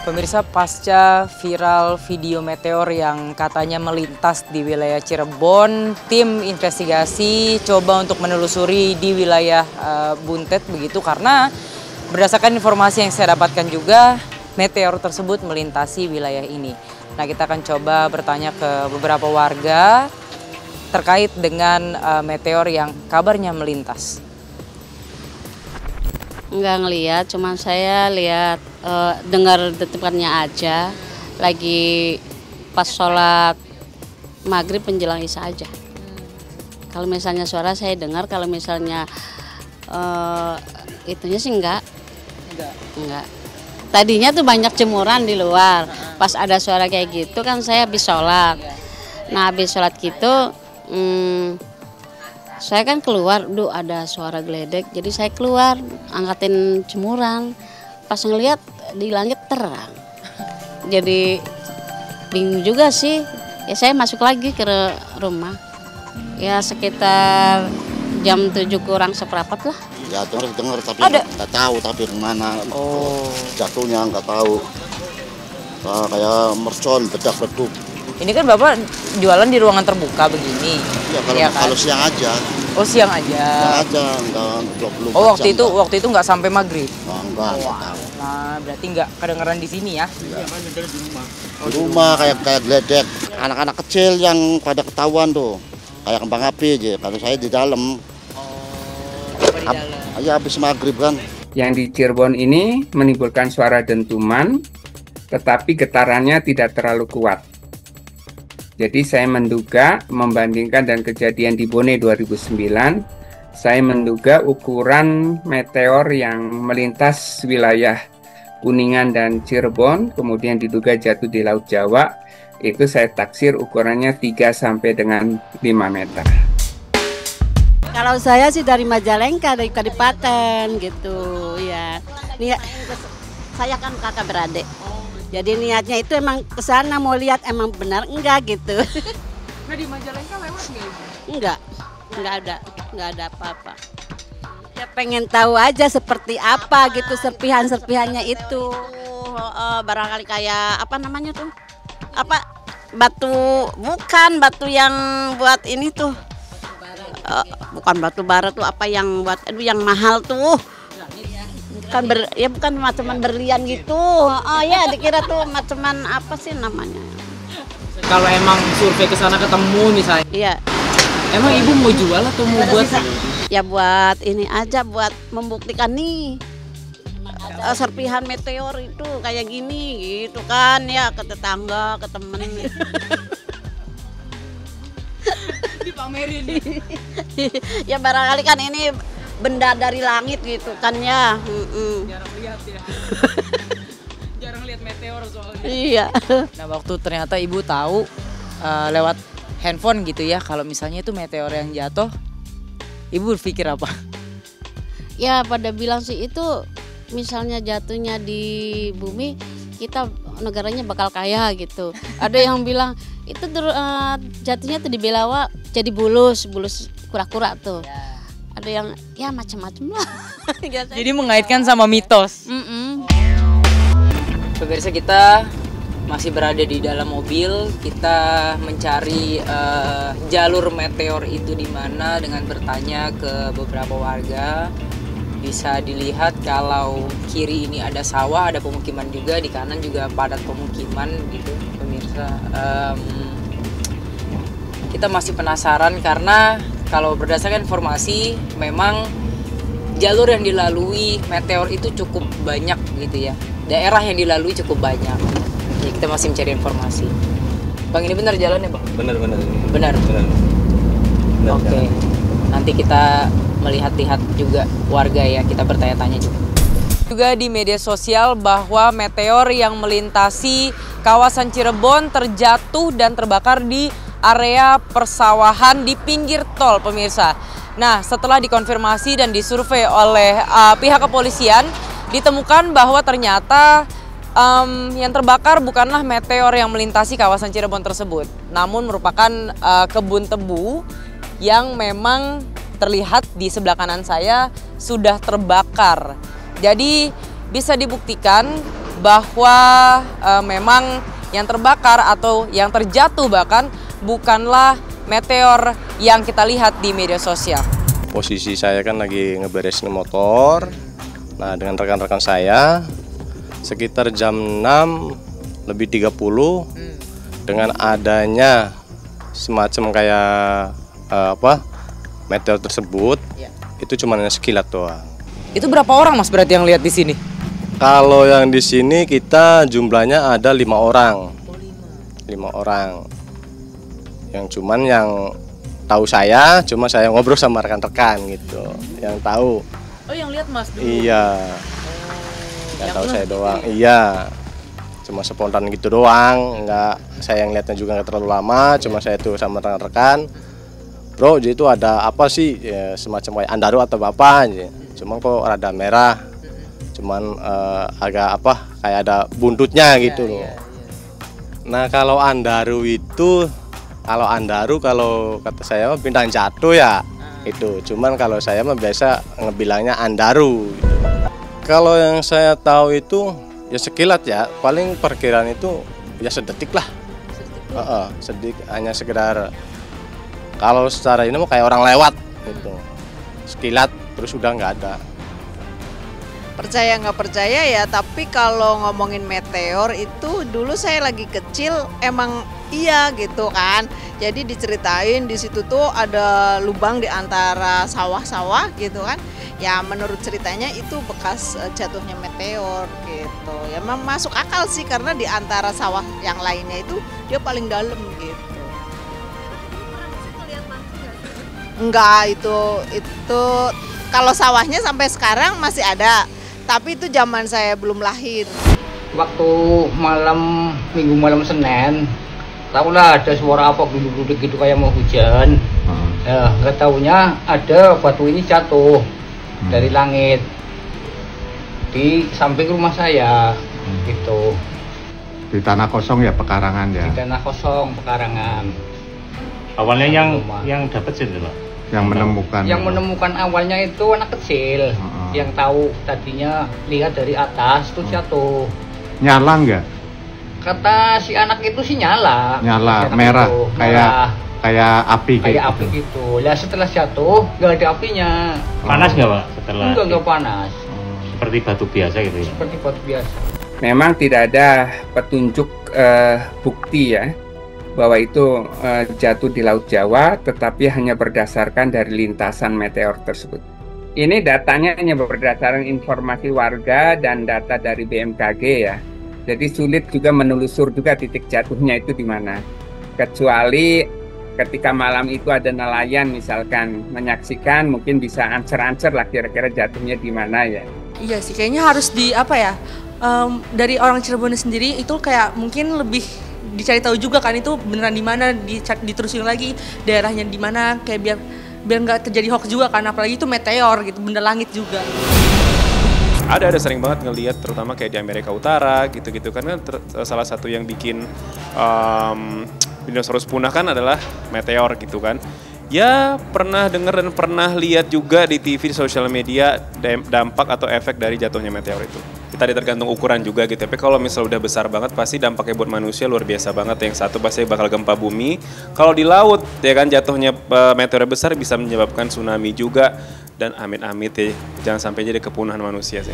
Pemirsa, pasca viral video meteor yang katanya melintas di wilayah Cirebon, tim investigasi coba untuk menelusuri di wilayah Buntet begitu, karena berdasarkan informasi yang saya dapatkan juga meteor tersebut melintasi wilayah ini. Nah, kita akan coba bertanya ke beberapa warga terkait dengan meteor yang kabarnya melintas. Enggak ngelihat, cuman saya lihat dengar detikannya aja, lagi pas sholat maghrib menjelang isya aja. Kalau misalnya suara saya dengar, kalau misalnya itunya sih enggak. Tadinya tuh banyak jemuran di luar, pas ada suara kayak gitu kan saya habis sholat. Nah habis sholat gitu, saya kan keluar, ada suara geledek, jadi saya keluar angkatin jemuran. Pas ngeliat di langit terang, jadi bingung juga sih. Ya saya masuk lagi ke rumah, ya sekitar jam 7 kurang seperempat lah. Ya dengar tapi nggak tahu tapi kemana. Jatuhnya nggak tahu. Kayak mercon bedak-beduk. Ini kan Bapak jualan di ruangan terbuka begini. Ya kalau siang aja. Oh, siang aja. Siang aja, enggak belum. Oh, waktu itu nggak sampai maghrib. Enggak tahu. Nah, berarti nggak kedengeran di sini ya? Iya. Di rumah kayak geledek. Anak-anak kecil yang pada ketahuan tuh. Kayak kembang api aja. Kalau saya di dalam. Di dalam. Ya habis maghrib kan. Yang di Cirebon ini menimbulkan suara dentuman, tetapi getarannya tidak terlalu kuat. Jadi saya menduga, membandingkan dan kejadian di Bone 2009, saya menduga ukuran meteor yang melintas wilayah Kuningan dan Cirebon, kemudian diduga jatuh di Laut Jawa, itu saya taksir ukurannya 3 sampai dengan 5 meter. Kalau saya sih dari Majalengka, dari Kadipaten gitu ya. Saya kan kakak beradik. Jadi niatnya itu emang ke sana mau lihat emang benar enggak gitu. Nah, di Majalengka lewat nggak? Enggak ada apa-apa. Ya pengen tahu aja seperti apa gitu serpihan-serpihannya itu. Barangkali kayak apa namanya tuh? Apa bukan batu yang buat ini tuh. Bukan batu bara tuh, apa yang buat yang mahal tuh. Bukan maceman berlian gitu. Ya dikira tuh maceman apa sih namanya. Kalau emang survei ke sana ketemu misalnya. Iya. Emang Ibu mau jual atau mau buat? Ya buat ini aja, buat membuktikan nih. Serpihan meteor itu kayak gini gitu kan ya, ke tetangga, ke temen. Dipamerin. Ya barangkali kan ini benda dari langit gitu kan ya. Jarang lihat ya. Jarang lihat meteor soalnya. Iya. Nah, waktu ternyata Ibu tahu lewat handphone gitu ya, kalau misalnya itu meteor yang jatuh, Ibu berpikir apa? Ya pada bilang sih itu misalnya jatuhnya di bumi, kita negaranya bakal kaya gitu. Ada yang bilang itu jatuhnya tuh di Belawa jadi bulus kura-kura tuh. Ada yang ya macam-macam lah. Jadi mengaitkan sama mitos. Pemirsa, kita masih berada di dalam mobil. Kita mencari jalur meteor itu di mana dengan bertanya ke beberapa warga. Bisa dilihat kalau kiri ini ada sawah, ada pemukiman juga, di kanan juga padat pemukiman gitu, pemirsa. Kita masih penasaran karena kalau berdasarkan informasi memang jalur yang dilalui meteor itu cukup banyak gitu ya. Daerah yang dilalui cukup banyak. Ya, kita masih mencari informasi. Bang, ini benar jalannya, Bang? Benar. Oke. Nanti kita melihat-lihat juga warga ya, kita bertanya-tanya juga di media sosial bahwa meteor yang melintasi kawasan Cirebon terjatuh dan terbakar di area persawahan di pinggir tol, pemirsa. Nah, setelah dikonfirmasi dan disurvei oleh pihak kepolisian, ditemukan bahwa ternyata yang terbakar bukanlah meteor yang melintasi kawasan Cirebon tersebut, namun merupakan kebun tebu yang memang terlihat di sebelah kanan saya sudah terbakar. Jadi bisa dibuktikan bahwa memang yang terbakar atau yang terjatuh bahkan bukanlah meteor yang kita lihat di media sosial. Posisi saya kan lagi ngeberesin motor. Nah, dengan rekan-rekan saya sekitar jam 6:30 dengan adanya semacam kayak meteor tersebut, itu cuma hanya sekilat doang. Itu berapa orang Mas berarti yang lihat di sini? Kalau yang di sini kita jumlahnya ada 5 orang. 5 orang. Yang tahu saya, cuma saya ngobrol sama rekan-rekan gitu. Yang tahu. Oh, yang lihat Mas dulu. Iya. Yang tahu saya doang. Iya. Cuma spontan gitu doang, saya yang lihatnya juga nggak terlalu lama, cuma saya tuh sama rekan-rekan. Bro, jadi itu ada apa sih? Ya, semacam kayak andaru atau apa aja. Cuma kok rada merah. Cuman agak kayak ada buntutnya gitu loh. Nah, kalau andaru kalau kata saya bintang jatuh ya itu. Cuman kalau saya mah biasa ngebilangnya andaru gitu. Kalau yang saya tahu itu ya sekilat ya, paling perkiraan itu ya sedetik lah. Sedetik, hanya sekedar kalau secara ini mah kayak orang lewat gitu. Sekilat terus udah nggak ada. Percaya nggak percaya ya, tapi kalau ngomongin meteor itu dulu saya lagi kecil emang iya gitu kan. Jadi diceritain di situ tuh ada lubang di antara sawah-sawah gitu kan. Ya menurut ceritanya itu bekas jatuhnya meteor gitu. Ya memang masuk akal sih karena di antara sawah yang lainnya itu dia paling dalam gitu. Enggak, itu kalau sawahnya sampai sekarang masih ada. Tapi itu zaman saya belum lahir. Waktu minggu malam Senin, tahulah ada suara apa duduk-duduk gitu kayak mau hujan. Ya, nggak taunya ada batu ini jatuh dari langit di samping rumah saya, gitu. Di tanah kosong ya, pekarangan ya. Di tanah kosong pekarangan. Awalnya yang dapat sih Pak. Yang menemukan awalnya itu anak kecil yang tahu tadinya lihat dari atas tuh jatuh. Nyala nggak? Kata si anak itu sih nyala. Nyala merah itu, kayak api gitu. Kayak api gitu. Lah setelah jatuh nggak ada apinya. Panas nggak Pak setelah? Enggak panas. Seperti batu biasa gitu ya. Seperti batu biasa. Memang tidak ada petunjuk bukti ya bahwa itu jatuh di Laut Jawa, tetapi hanya berdasarkan dari lintasan meteor tersebut. Ini datanya hanya berdasarkan informasi warga dan data dari BMKG ya. Jadi sulit juga menelusur juga titik jatuhnya itu di mana. Kecuali ketika malam itu ada nelayan misalkan menyaksikan, mungkin bisa answer lah kira-kira jatuhnya di mana ya. Iya sih, kayaknya harus dari orang Cirebon sendiri itu kayak mungkin lebih dicari tahu juga kan itu beneran di mana, diterusin lagi daerahnya di mana kayak biar nggak terjadi hoax juga kan, apalagi itu meteor gitu, benda langit juga. Ada sering banget ngelihat terutama kayak di Amerika Utara gitu-gitu kan salah satu yang bikin dinosaurus punah kan adalah meteor gitu kan. Ya pernah dengar dan pernah lihat juga di TV, di sosial media dampak atau efek dari jatuhnya meteor itu. Kita tergantung ukuran juga gitu. Tapi kalau misalnya udah besar banget pasti dampaknya buat manusia luar biasa banget. Yang satu pasti bakal gempa bumi. Kalau di laut ya kan jatuhnya meteor besar bisa menyebabkan tsunami juga. Dan amit-amit ya jangan sampai jadi kepunahan manusia sih.